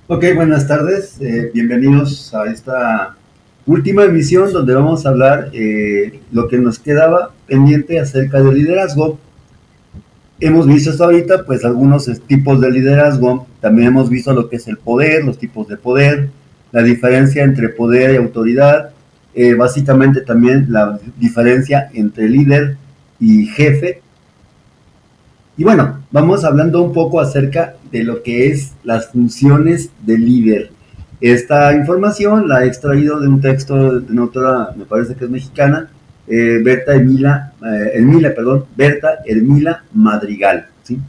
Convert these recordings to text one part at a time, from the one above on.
Ok, buenas tardes. Bienvenidos a esta última emisión donde vamos a hablar lo que nos quedaba pendiente acerca del liderazgo. Hemos visto hasta ahorita pues algunos tipos de liderazgo, también hemos visto lo que es el poder, los tipos de poder, la diferencia entre poder y autoridad, básicamente también la diferencia entre líder y jefe. Y bueno, vamos hablando un poco acerca de lo que es las funciones del líder. Esta información la he extraído de un texto de una autora, me parece que es mexicana, Berta Hermila Madrigal. ¿Sí?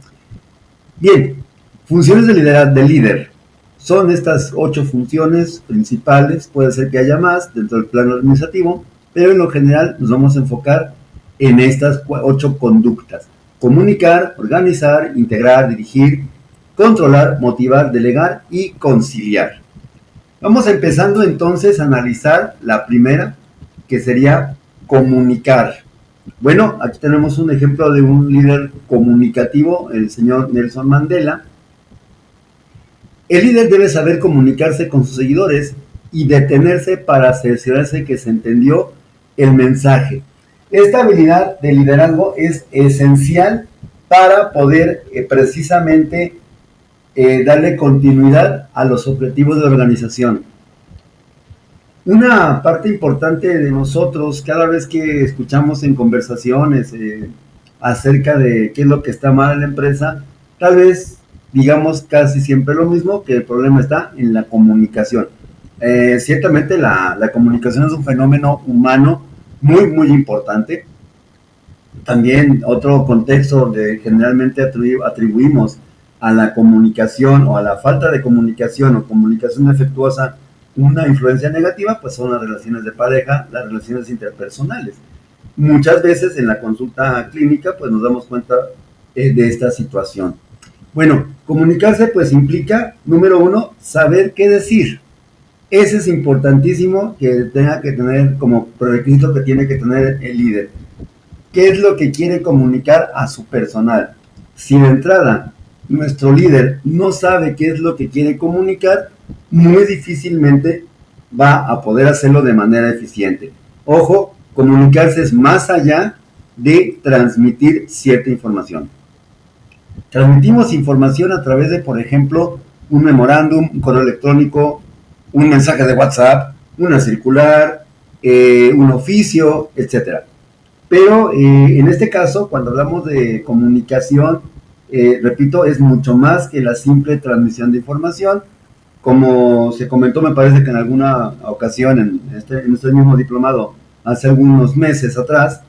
Bien, funciones de liderazgo del líder. Son estas 8 funciones principales, puede ser que haya más dentro del plano administrativo, pero en lo general nos vamos a enfocar en estas 8 conductas. Comunicar, organizar, integrar, dirigir, controlar, motivar, delegar y conciliar. Vamos empezando entonces a analizar la primera, que sería comunicar. Bueno, aquí tenemos un ejemplo de un líder comunicativo, el señor Nelson Mandela. El líder debe saber comunicarse con sus seguidores y detenerse para cerciorarse que se entendió el mensaje. Esta habilidad de liderazgo es esencial para poder precisamente darle continuidad a los objetivos de la organización. Una parte importante de nosotros, cada vez que escuchamos en conversaciones acerca de qué es lo que está mal en la empresa, tal vez digamos casi siempre lo mismo, que el problema está en la comunicación. Ciertamente la comunicación es un fenómeno humano muy importante. También otro contexto donde generalmente atribuimos a la comunicación o a la falta de comunicación o comunicación defectuosa una influencia negativa, pues son las relaciones de pareja, las relaciones interpersonales. Muchas veces en la consulta clínica pues nos damos cuenta de esta situación. Bueno, comunicarse pues implica, número uno, saber qué decir. Ese es importantísimo que tenga que tener como prerequisito que tiene que tener el líder. ¿Qué es lo que quiere comunicar a su personal? Si de entrada nuestro líder no sabe qué es lo que quiere comunicar, muy difícilmente va a poder hacerlo de manera eficiente. Ojo, comunicarse es más allá de transmitir cierta información. Transmitimos información a través de, por ejemplo, un memorándum, un correo electrónico, un mensaje de WhatsApp, una circular, un oficio, etcétera. Pero en este caso, cuando hablamos de comunicación, repito, es mucho más que la simple transmisión de información. Como se comentó, me parece que en alguna ocasión, en este mismo diplomado, hace algunos meses atrás,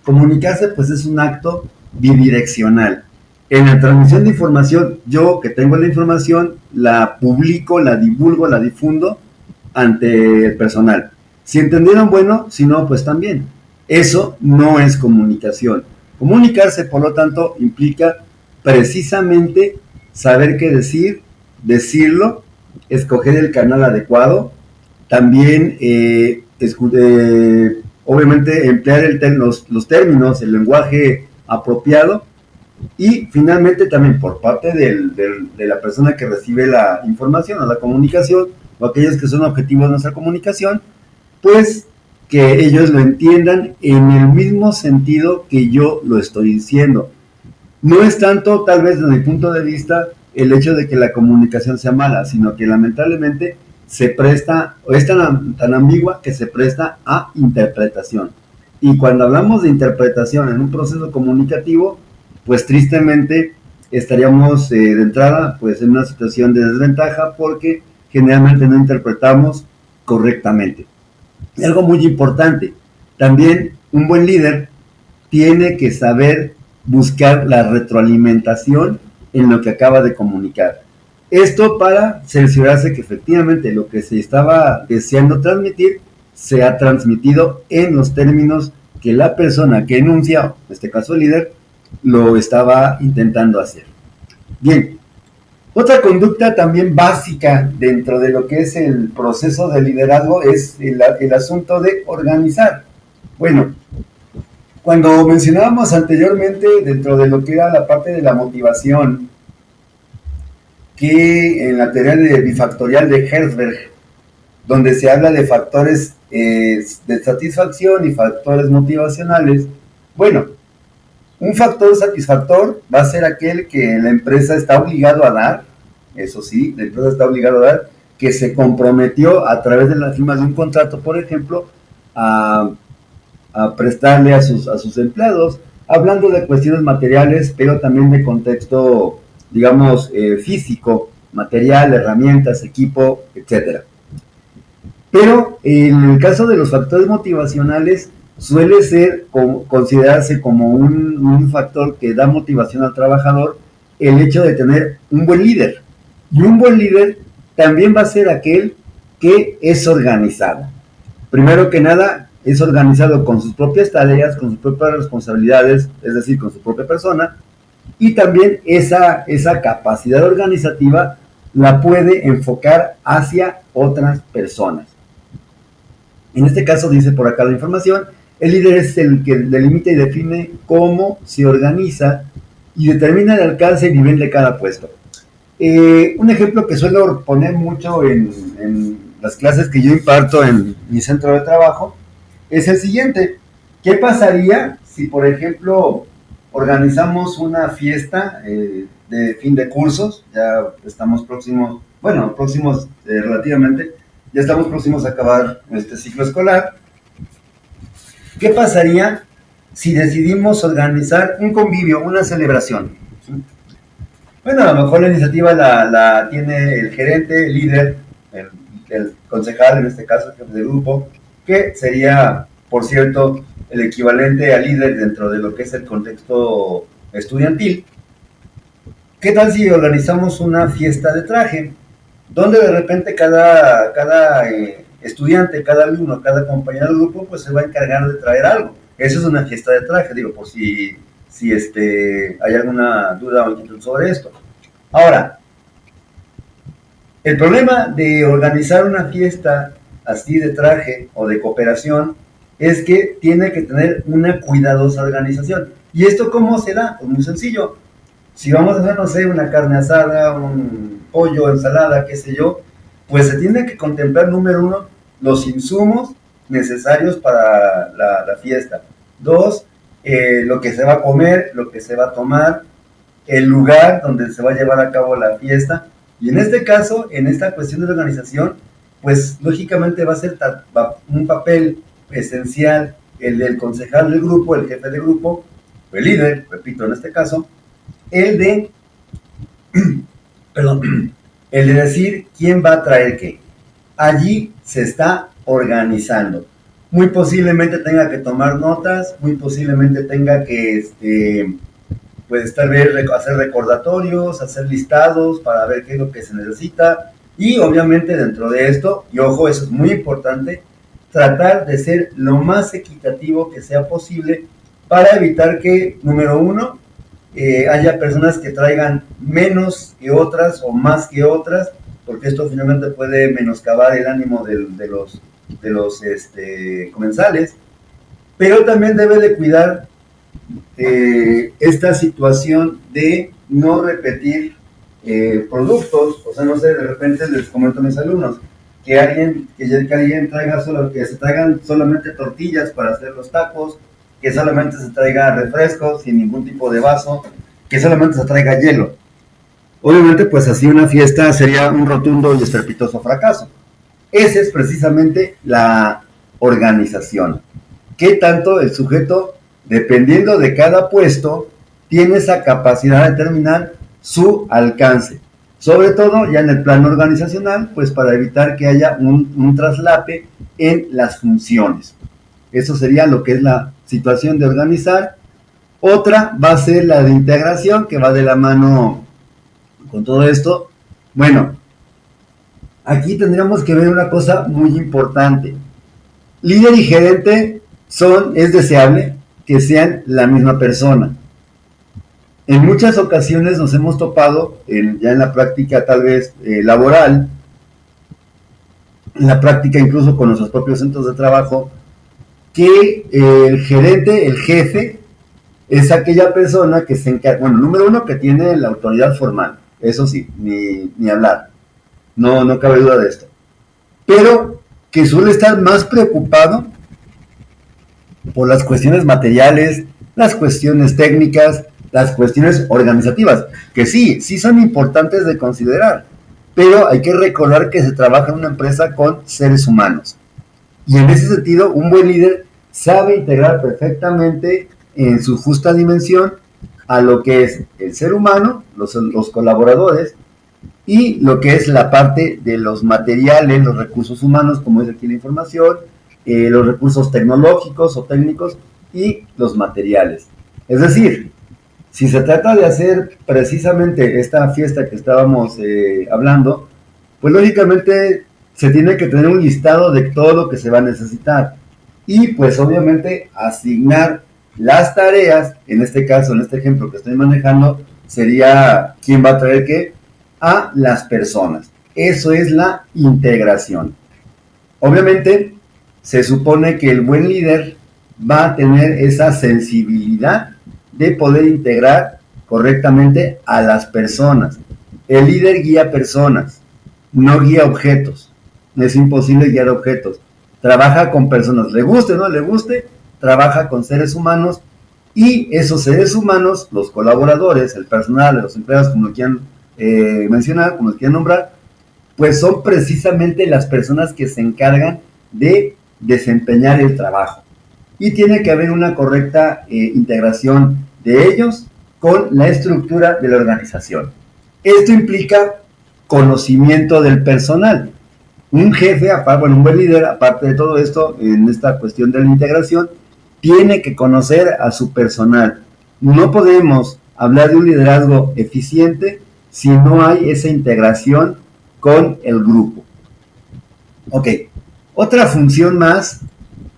comunicarse pues es un acto bidireccional. En la transmisión de información, yo que tengo la información, la publico, la divulgo, la difundo ante el personal. Si entendieron, bueno, si no, pues también. Eso no es comunicación. Comunicarse, por lo tanto, implica precisamente saber qué decir, decirlo, escoger el canal adecuado, también obviamente emplear los términos, el lenguaje apropiado y finalmente también por parte de la persona que recibe la información o la comunicación o aquellos que son objetivos de nuestra comunicación, pues que ellos lo entiendan en el mismo sentido que yo lo estoy diciendo. No es tanto, tal vez desde mi punto de vista, el hecho de que la comunicación sea mala, sino que lamentablemente se presta, o es tan ambigua que se presta a interpretación. Y cuando hablamos de interpretación en un proceso comunicativo, pues tristemente estaríamos de entrada pues en una situación de desventaja porque generalmente no interpretamos correctamente. Y algo muy importante, también un buen líder tiene que saber buscar la retroalimentación en lo que acaba de comunicar. Esto para cerciorarse que efectivamente lo que se estaba deseando transmitir se ha transmitido en los términos que la persona que enuncia, en este caso el líder, lo estaba intentando hacer. Bien, otra conducta también básica dentro de lo que es el proceso de liderazgo es el asunto de organizar. Bueno, cuando mencionábamos anteriormente dentro de lo que era la parte de la motivación, que en la teoría de bifactorial de Herzberg, donde se habla de factores de satisfacción y factores motivacionales. Bueno, un factor satisfactor va a ser aquel que la empresa está obligado a dar, eso sí, la empresa está obligada a dar, que se comprometió a través de la firma de un contrato, por ejemplo, a, a prestarle a sus empleados, hablando de cuestiones materiales, pero también de contexto, digamos, físico, material, herramientas, equipo, etcétera. Pero en el caso de los factores motivacionales, suele ser considerarse como un factor que da motivación al trabajador el hecho de tener un buen líder. Y un buen líder también va a ser aquel que es organizado. Primero que nada, es organizado con sus propias tareas, con sus propias responsabilidades, es decir, con su propia persona, y también esa capacidad organizativa la puede enfocar hacia otras personas. En este caso, dice por acá la información, el líder es el que delimita y define cómo se organiza y determina el alcance y nivel de cada puesto. Un ejemplo que suelo poner mucho en las clases que yo imparto en mi centro de trabajo es el siguiente. ¿Qué pasaría si, por ejemplo, organizamos una fiesta de fin de cursos? Ya estamos próximos, bueno, próximos relativamente, ya estamos próximos a acabar este ciclo escolar. ¿Qué pasaría si decidimos organizar un convivio, una celebración? Bueno, a lo mejor la iniciativa la tiene el gerente, el líder, el concejal, en este caso, el jefe de grupo, que sería, por cierto, el equivalente al líder dentro de lo que es el contexto estudiantil. ¿Qué tal si organizamos una fiesta de traje? Donde de repente cada estudiante, cada alumno, cada compañero del grupo, pues se va a encargar de traer algo. Eso es una fiesta de traje, digo, por si hay alguna duda o inquietud sobre esto. Ahora, el problema de organizar una fiesta así de traje o de cooperación es que tiene que tener una cuidadosa organización. ¿Y esto cómo se da? Pues muy sencillo. Si vamos a hacer, no sé, una carne asada, un pollo, ensalada, qué sé yo, pues se tiene que contemplar, número uno, los insumos necesarios para la fiesta. Dos, lo que se va a comer, lo que se va a tomar, el lugar donde se va a llevar a cabo la fiesta. Y en este caso, en esta cuestión de la organización, pues lógicamente va a ser un papel esencial el del concejal del grupo, el jefe del grupo, el líder, repito, en este caso, el de, perdón, el de decir quién va a traer qué. Allí se está organizando. Muy posiblemente tenga que tomar notas, muy posiblemente tenga que pues tal vez hacer recordatorios, hacer listados para ver qué es lo que se necesita. Y obviamente dentro de esto, y ojo, eso es muy importante, tratar de ser lo más equitativo que sea posible para evitar que, número uno, haya personas que traigan menos que otras o más que otras, porque esto finalmente puede menoscabar el ánimo de los comensales, pero también debe de cuidar esta situación de no repetir productos. O sea, no sé, de repente les comento a mis alumnos que alguien traiga que se traigan solamente tortillas para hacer los tacos, que solamente se traiga refrescos sin ningún tipo de vaso, que solamente se traiga hielo. Obviamente, pues así una fiesta sería un rotundo y estrepitoso fracaso. Esa es precisamente la organización. ¿Qué tanto el sujeto, dependiendo de cada puesto, tiene esa capacidad de determinar su alcance? Sobre todo ya en el plano organizacional, pues para evitar que haya un traslape en las funciones. Eso sería lo que es la situación de organizar. Otra va a ser la de integración, que va de la mano con todo esto. Bueno, aquí tendríamos que ver una cosa muy importante. Líder y gerente es deseable que sean la misma persona. En muchas ocasiones nos hemos topado, ya en la práctica tal vez laboral, en la práctica incluso con nuestros propios centros de trabajo, que el gerente, el jefe, es aquella persona que se encarga, bueno, número uno, que tiene la autoridad formal. eso sí, ni hablar, no cabe duda de esto, pero que suele estar más preocupado por las cuestiones materiales, las cuestiones técnicas, las cuestiones organizativas, que sí son importantes de considerar, pero hay que recordar que se trabaja en una empresa con seres humanos. Y en ese sentido, un buen líder sabe integrar perfectamente en su justa dimensión a lo que es el ser humano, los colaboradores, y lo que es la parte de los materiales, los recursos humanos, como es aquí la información, los recursos tecnológicos o técnicos y los materiales. Es decir, si se trata de hacer precisamente esta fiesta que estábamos hablando, pues lógicamente se tiene que tener un listado de todo lo que se va a necesitar y pues obviamente asignar las tareas, en este caso, en este ejemplo que estoy manejando, sería quién va a traer qué a las personas. Eso es la integración. Obviamente se supone que el buen líder va a tener esa sensibilidad de poder integrar correctamente a las personas. El líder guía personas, no guía objetos. Es imposible guiar objetos. Trabaja con personas, le guste o no le guste, trabaja con seres humanos y esos seres humanos, los colaboradores, el personal, los empleados, como lo quieran mencionar, como lo quieran nombrar, pues son precisamente las personas que se encargan de desempeñar el trabajo. Y tiene que haber una correcta integración de ellos con la estructura de la organización. Esto implica conocimiento del personal. Un jefe, bueno, un buen líder, aparte de todo esto, en esta cuestión de la integración, tiene que conocer a su personal. No podemos hablar de un liderazgo eficiente si no hay esa integración con el grupo. Ok, otra función más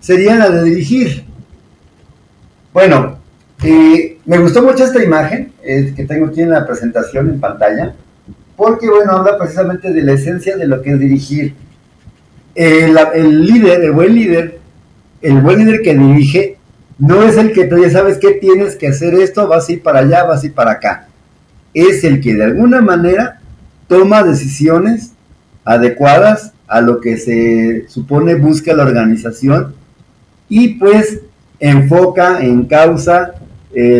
sería la de dirigir. Bueno, me gustó mucho esta imagen que tengo aquí en la presentación en pantalla, porque bueno, habla precisamente de la esencia de lo que es dirigir. El líder, el buen líder que dirige, no es el que tú ya sabes que tienes que hacer esto, vas a ir para allá, vas a ir para acá. Es el que de alguna manera toma decisiones adecuadas a lo que se supone busca la organización y pues enfoca, encausa,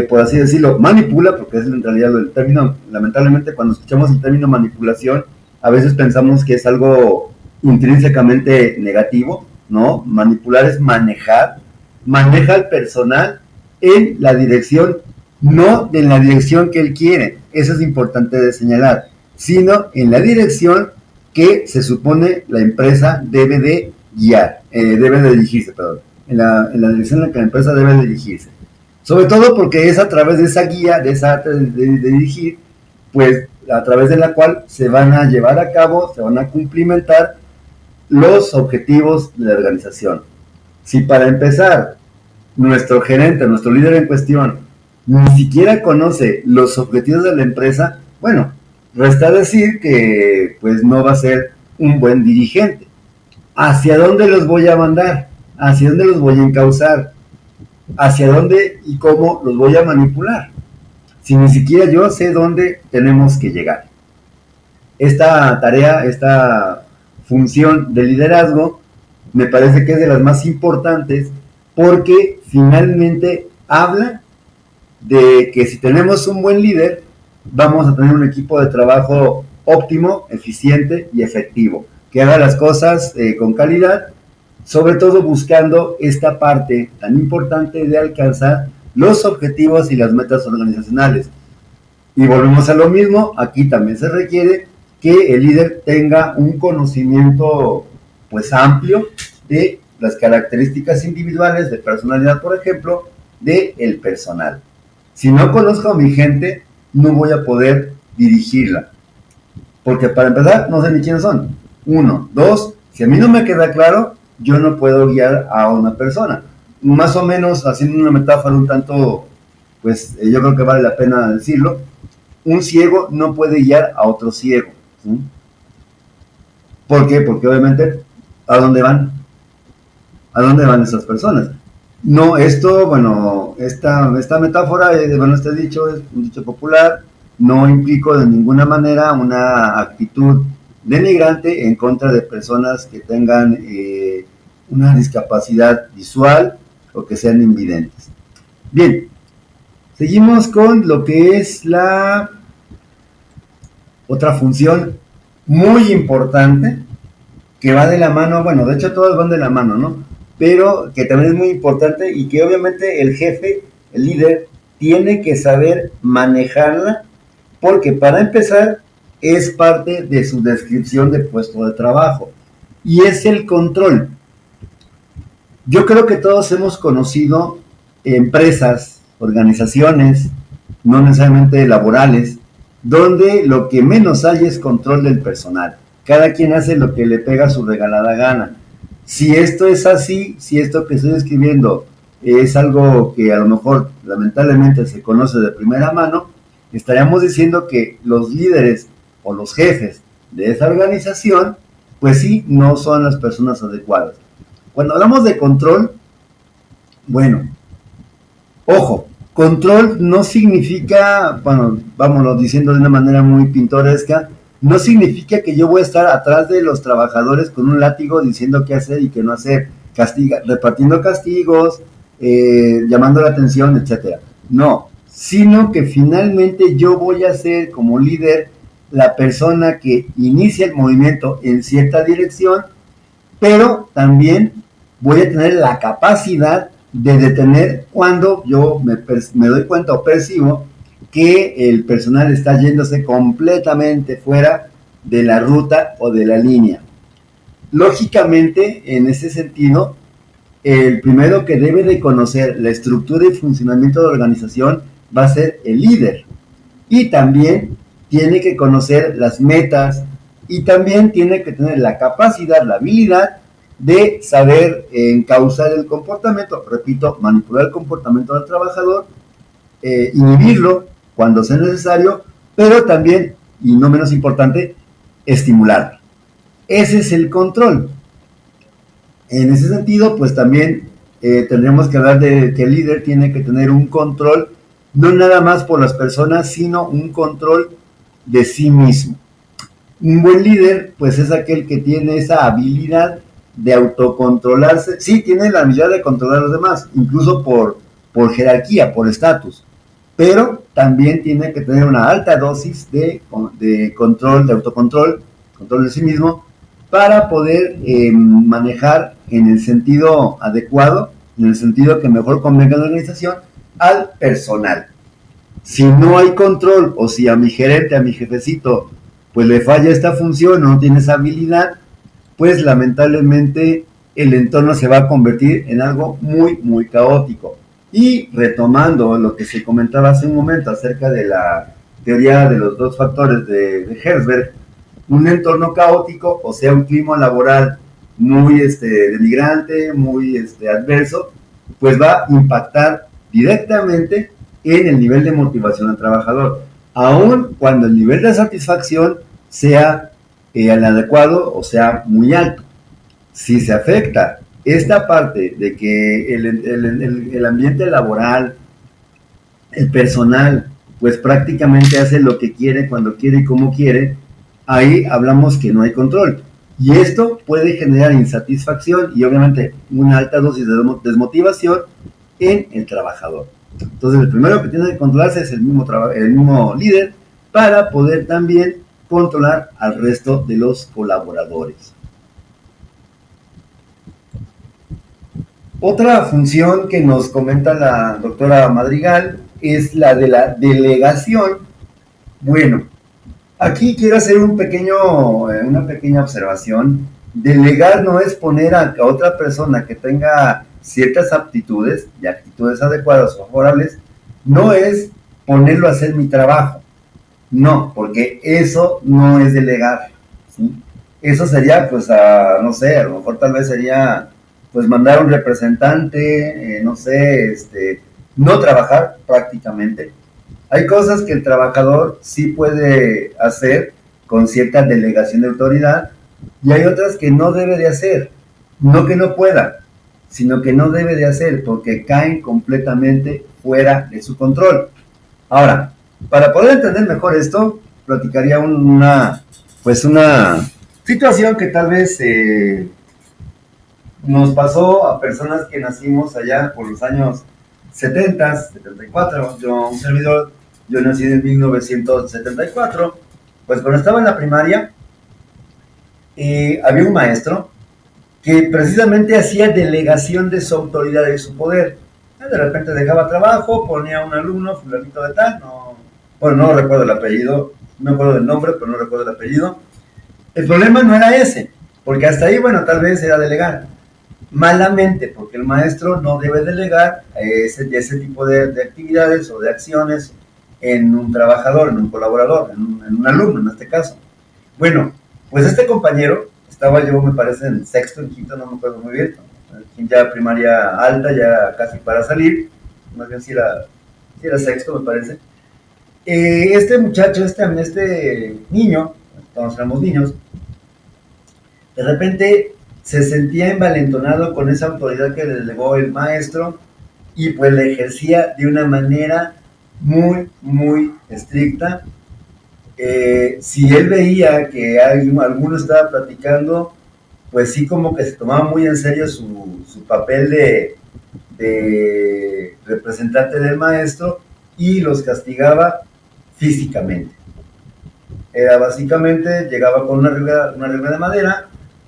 por así decirlo, manipula, porque es en realidad el término, lamentablemente cuando escuchamos el término manipulación, a veces pensamos que es algo intrínsecamente negativo, ¿no? Manipular es manejar, maneja al personal en la dirección, no en la dirección que él quiere, eso es importante de señalar, sino en la dirección que se supone la empresa debe de guiar, debe de dirigirse, perdón, en la dirección en la que la empresa debe de dirigirse. Sobre todo porque es a través de esa guía, de esa arte de dirigir, pues a través de la cual se van a llevar a cabo, se van a cumplimentar los objetivos de la organización. Si para empezar, nuestro gerente, nuestro líder en cuestión, ni siquiera conoce los objetivos de la empresa, bueno, resta decir que pues no va a ser un buen dirigente. ¿Hacia dónde los voy a mandar? ¿Hacia dónde los voy a encauzar? ¿Hacia dónde y cómo los voy a manipular? Si ni siquiera yo sé dónde tenemos que llegar. Esta tarea, esta función de liderazgo, me parece que es de las más importantes porque finalmente habla de que si tenemos un buen líder, vamos a tener un equipo de trabajo óptimo, eficiente y efectivo, que haga las cosas con calidad, sobre todo buscando esta parte tan importante de alcanzar los objetivos y las metas organizacionales. Y volvemos a lo mismo, aquí también se requiere que el líder tenga un conocimiento pues amplio de las características individuales de personalidad, por ejemplo, del personal. Si no conozco a mi gente, no voy a poder dirigirla. Porque para empezar, no sé ni quiénes son. Uno. Dos, si a mí no me queda claro, yo no puedo guiar a una persona. Más o menos, haciendo una metáfora un tanto, pues yo creo que vale la pena decirlo, un ciego no puede guiar a otro ciego. ¿Sí? ¿Por qué? Porque obviamente, ¿a dónde van? ¿A dónde van esas personas? No, esto, bueno, esta metáfora, bueno, este dicho es un dicho popular, no implico de ninguna manera una actitud denigrante en contra de personas que tengan una discapacidad visual o que sean invidentes. Bien, seguimos con lo que es la otra función muy importante que va de la mano, bueno, de hecho todas van de la mano, ¿no? Pero que también es muy importante y que obviamente el jefe, el líder, tiene que saber manejarla porque para empezar es parte de su descripción de puesto de trabajo y es el control. Yo creo que todos hemos conocido empresas, organizaciones, no necesariamente laborales, donde lo que menos hay es control del personal. Cada quien hace lo que le pega su regalada gana. Si esto es así, si esto que estoy escribiendo es algo que a lo mejor lamentablemente se conoce de primera mano, estaríamos diciendo que los líderes o los jefes de esa organización, pues sí, no son las personas adecuadas. Cuando hablamos de control, bueno, ojo, control no significa, bueno, vámonos diciendo de una manera muy pintoresca, no significa que yo voy a estar atrás de los trabajadores con un látigo diciendo qué hacer y qué no hacer, repartiendo castigos, llamando la atención, etcétera. No, sino que finalmente yo voy a ser como líder la persona que inicia el movimiento en cierta dirección, pero también voy a tener la capacidad de detener cuando yo me doy cuenta o percibo que el personal está yéndose completamente fuera de la ruta o de la línea. Lógicamente, en ese sentido, el primero que debe de conocer la estructura y funcionamiento de la organización va a ser el líder. Y también tiene que conocer las metas y también tiene que tener la capacidad, la habilidad de saber encauzar el comportamiento, repito, manipular el comportamiento del trabajador, inhibirlo cuando sea necesario, pero también, y no menos importante, estimularlo. Ese es el control. En ese sentido, pues también tendríamos que hablar de que el líder tiene que tener un control, no nada más por las personas, sino un control de sí mismo. Un buen líder, pues es aquel que tiene esa habilidad de autocontrolarse. Sí, tiene la habilidad de controlar a los demás, incluso por jerarquía, por estatus, pero también tiene que tener una alta dosis de control, de autocontrol, control de sí mismo, para poder manejar en el sentido adecuado, en el sentido que mejor convenga a la organización, al personal. Si no hay control o si a mi gerente, a mi jefecito, pues le falla esta función, no tiene esa habilidad, pues lamentablemente el entorno se va a convertir en algo muy, muy caótico. Y retomando lo que se comentaba hace un momento acerca de la teoría de los dos factores de Herzberg, un entorno caótico, o sea, un clima laboral muy denigrante, muy adverso, pues va a impactar directamente en el nivel de motivación del trabajador, aun cuando el nivel de satisfacción sea el adecuado o sea muy alto. Si se afecta esta parte de que el ambiente laboral, el personal, pues prácticamente hace lo que quiere, cuando quiere y como quiere, ahí hablamos que no hay control. Y esto puede generar insatisfacción y obviamente una alta dosis de desmotivación en el trabajador. Entonces el primero que tiene que controlarse es el mismo líder para poder también controlar al resto de los colaboradores. Otra función que nos comenta la doctora Madrigal es la de la delegación. Bueno, aquí quiero hacer una pequeña observación. Delegar no es poner a otra persona que tenga ciertas aptitudes y actitudes adecuadas o favorables, no es ponerlo a hacer mi trabajo. No, porque eso no es delegar, ¿sí? Eso sería, pues, no sé, a lo mejor tal vez sería, pues, mandar un representante, no sé, no trabajar prácticamente. Hay cosas que el trabajador sí puede hacer con cierta delegación de autoridad y hay otras que no debe de hacer. No que no pueda, sino que no debe de hacer porque caen completamente fuera de su control. Ahora, Para poder entender mejor esto, platicaría una situación que tal vez nos pasó a personas que nacimos allá por los años 70, 74. Yo, un servidor, yo nací en 1974. Pues cuando estaba en la primaria, había un maestro que precisamente hacía delegación de su autoridad y de su poder. De repente dejaba trabajo, ponía a un alumno, fulanito de tal, no, bueno, no recuerdo el apellido, no me acuerdo del nombre, pero no recuerdo el apellido. El problema no era ese, porque hasta ahí, bueno, tal vez era delegar. Malamente, porque el maestro no debe delegar ese tipo de actividades o de acciones en un trabajador, en un colaborador, en un alumno en este caso. Bueno, pues este compañero, estaba yo me parece en sexto, en quinto, no me acuerdo muy bien, ya primaria alta, ya casi para salir, más bien si era sexto me parece. Este muchacho, este niño, todos éramos niños, de repente se sentía envalentonado con esa autoridad que le delegó el maestro y pues la ejercía de una manera muy, muy estricta. Si él veía que alguno estaba platicando, pues sí como que se tomaba muy en serio su papel de representante del maestro y los castigaba físicamente. Era básicamente, llegaba con una regla de madera,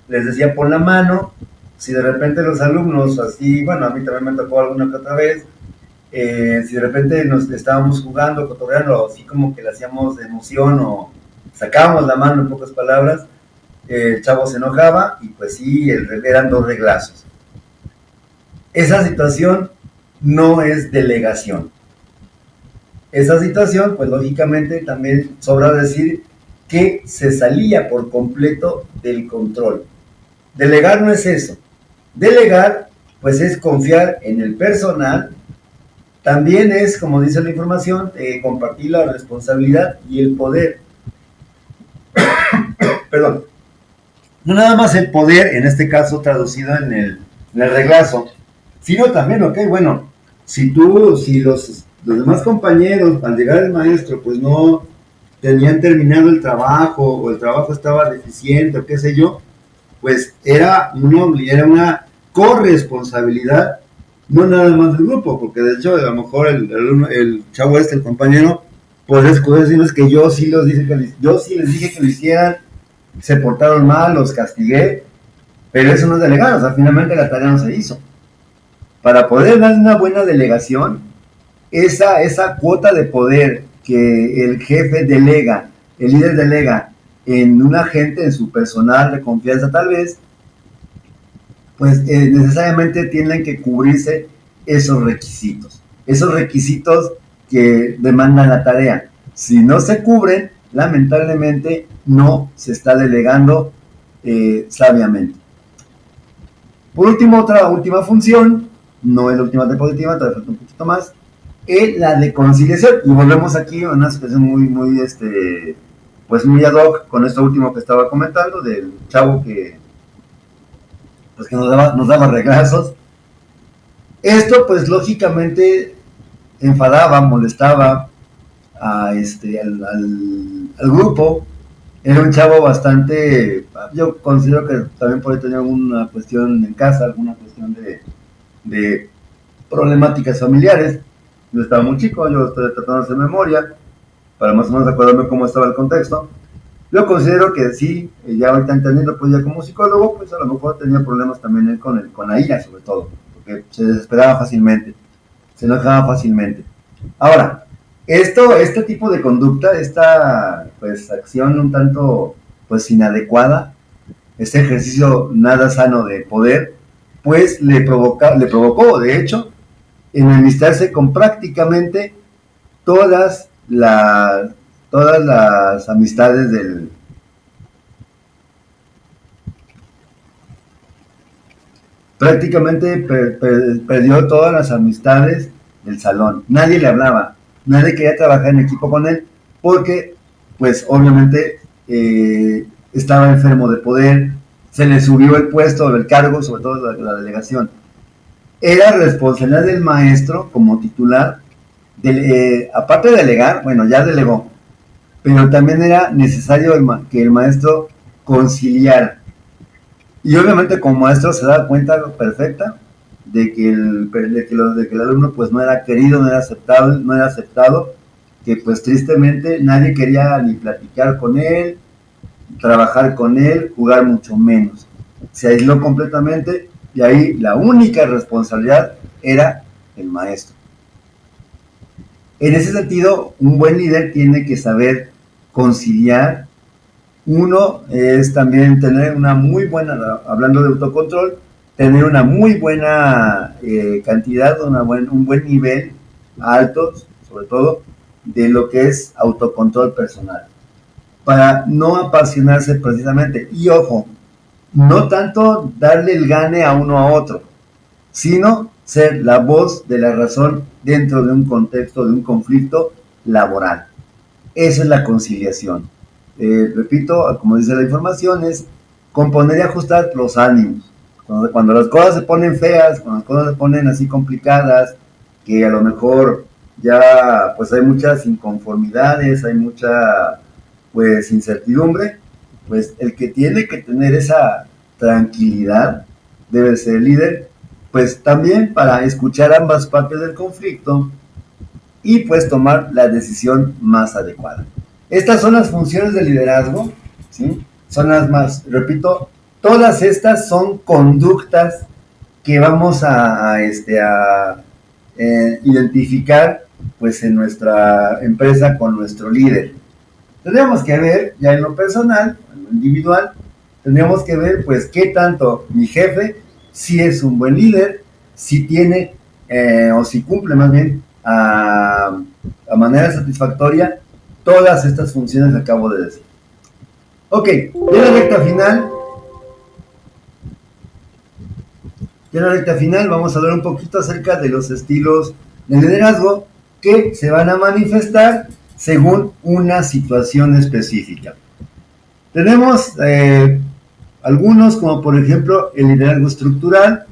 les decía pon la mano, si de repente los alumnos así, bueno, a mí también me tocó alguna que otra vez, si de repente nos estábamos jugando, cotorreando, así como que le hacíamos de emoción o sacábamos la mano en pocas palabras, el chavo se enojaba y pues sí, eran dos reglazos. Esa situación no es delegación. Esa situación, pues lógicamente también sobra decir que se salía por completo del control. Delegar no es eso. Delegar, pues es confiar en el personal. También es, como dice la información, compartir la responsabilidad y el poder. Perdón. No nada más el poder, en este caso traducido en el reglazo, sino también, ok, bueno, si los demás compañeros al llegar el maestro pues no tenían terminado el trabajo o el trabajo estaba deficiente o qué sé yo, pues era una corresponsabilidad, no nada más del grupo, porque de hecho a lo mejor el chavo el compañero, pues es que yo sí les dije que lo hicieran, se portaron mal, los castigué, pero eso no es delegar, o sea, finalmente la tarea no se hizo. Para poder dar una buena delegación, esa cuota de poder que el jefe delega, el líder delega en un agente, en su personal de confianza tal vez, pues necesariamente tienen que cubrirse esos requisitos que demandan la tarea. Si no se cubren, lamentablemente no se está delegando sabiamente. Por último, otra última función, no es la última diapositiva, todavía falta un poquito más, es la de conciliación. Y volvemos aquí a una situación pues muy ad hoc con esto último que estaba comentando, del chavo pues que nos daba reglazos. Esto, pues lógicamente, enfadaba, molestaba al grupo. Era un chavo bastante, yo considero que también por ahí tenía alguna cuestión en casa, alguna cuestión de problemáticas familiares. Yo estaba muy chico, yo estoy tratando de hacer memoria, para más o menos acordarme cómo estaba el contexto. Yo considero que sí, ya ahorita entendiendo, pues ya como psicólogo, pues a lo mejor tenía problemas también él con la ira, sobre todo, porque se desesperaba fácilmente, se enojaba fácilmente. Ahora, este tipo de conducta, esta pues acción un tanto pues inadecuada, este ejercicio nada sano de poder, pues le provocó, de hecho, enemistarse con prácticamente todas las, todas las amistades prácticamente perdió todas las amistades del salón. Nadie le hablaba, nadie quería trabajar en equipo con él porque, pues obviamente, estaba enfermo de poder, se le subió el puesto, el cargo, sobre todo la delegación. Era responsabilidad del maestro como titular aparte de delegar, bueno, ya delegó, pero también era necesario que el maestro conciliara. Y obviamente como maestro se da cuenta perfecta de que el alumno pues no era querido, no era aceptado, que pues tristemente nadie quería ni platicar con él, trabajar con él, jugar mucho menos. Se aisló completamente y ahí la única responsabilidad era el maestro. En ese sentido, un buen líder tiene que saber conciliar. Uno es también tener una muy buena, hablando de autocontrol, tener una muy buena cantidad, un buen nivel alto, sobre todo, de lo que es autocontrol personal, para no apasionarse precisamente. Y ojo, no tanto darle el gane a uno a otro, sino ser la voz de la razón dentro de un contexto, de un conflicto laboral. Esa es la conciliación. Repito, como dice la información, es componer y ajustar los ánimos. Cuando las cosas se ponen feas, cuando las cosas se ponen así complicadas, que a lo mejor ya pues hay muchas inconformidades, hay mucha pues incertidumbre, pues el que tiene que tener esa tranquilidad debe ser el líder, pues también para escuchar ambas partes del conflicto y pues tomar la decisión más adecuada. Estas son las funciones del liderazgo, ¿sí? Son las más, repito, todas estas son conductas que vamos a identificar pues en nuestra empresa con nuestro líder. Tendríamos que ver ya en lo personal, en lo individual, tendríamos que ver pues qué tanto mi jefe, si es un buen líder, si tiene o si cumple más bien a manera satisfactoria todas estas funciones que acabo de decir. Ok, ya en la recta final vamos a hablar un poquito acerca de los estilos de liderazgo que se van a manifestar según una situación específica. Tenemos algunos, como por ejemplo el liderazgo estructural.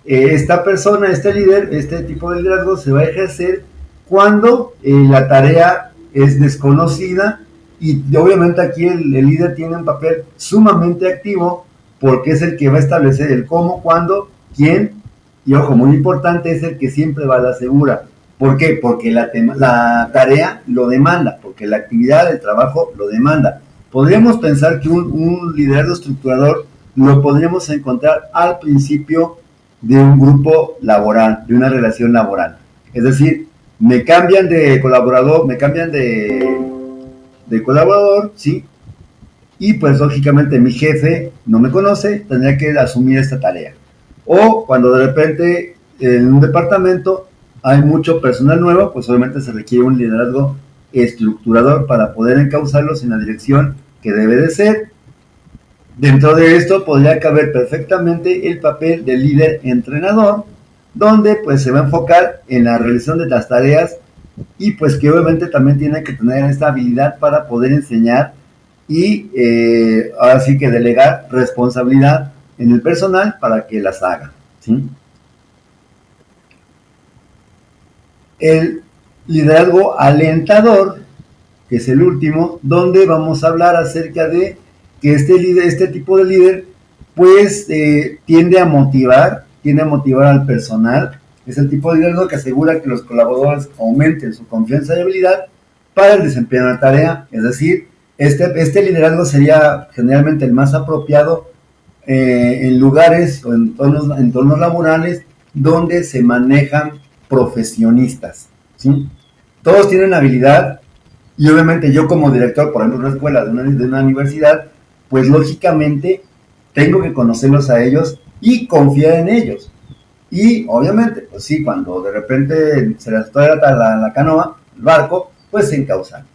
Esta persona, este líder, este tipo de liderazgo se va a ejercer cuando la tarea es desconocida y obviamente aquí el líder tiene un papel sumamente activo porque es el que va a establecer el cómo, cuándo, quién y ojo, muy importante, es el que siempre va a la segura. ¿Por qué? Porque la tarea lo demanda, porque la actividad, el trabajo lo demanda. Podríamos pensar que un liderazgo estructurador lo podríamos encontrar al principio de un grupo laboral, de una relación laboral. Es decir, me cambian de colaborador, de colaborador, ¿sí? Y pues lógicamente mi jefe no me conoce, tendría que asumir esta tarea. O cuando de repente en un departamento hay mucho personal nuevo, pues obviamente se requiere un liderazgo estructurador para poder encauzarlos en la dirección que debe de ser. Dentro de esto podría caber perfectamente el papel del líder entrenador, donde pues se va a enfocar en la realización de las tareas y pues que obviamente también tiene que tener esta habilidad para poder enseñar y ahora sí que delegar responsabilidad en el personal para que las haga, ¿sí? El liderazgo alentador, que es el último, donde vamos a hablar acerca de que este tipo de líder pues tiende a motivar al personal. Es el tipo de liderazgo que asegura que los colaboradores aumenten su confianza y habilidad para el desempeño de la tarea. Es decir, este liderazgo sería generalmente el más apropiado en lugares o en entornos laborales donde se manejan profesionistas, ¿sí? Todos tienen habilidad y obviamente yo como director, por ejemplo, de una escuela, de una universidad, pues lógicamente tengo que conocerlos a ellos y confiar en ellos. Y obviamente, pues sí, cuando de repente se les toca la canoa, el barco, pues se encausan.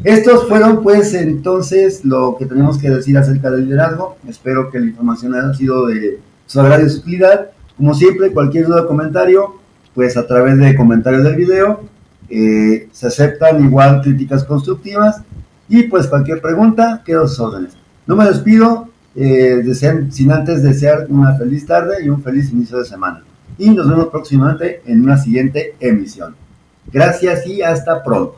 Estos fueron pues entonces lo que tenemos que decir acerca del liderazgo. Espero que la información haya sido de su agrado y su utilidad. Como siempre, cualquier duda o comentario, pues a través de comentarios del video, se aceptan igual críticas constructivas y pues cualquier pregunta, quedo a sus órdenes. No me despido sin antes desear una feliz tarde y un feliz inicio de semana. Y nos vemos próximamente en una siguiente emisión. Gracias y hasta pronto.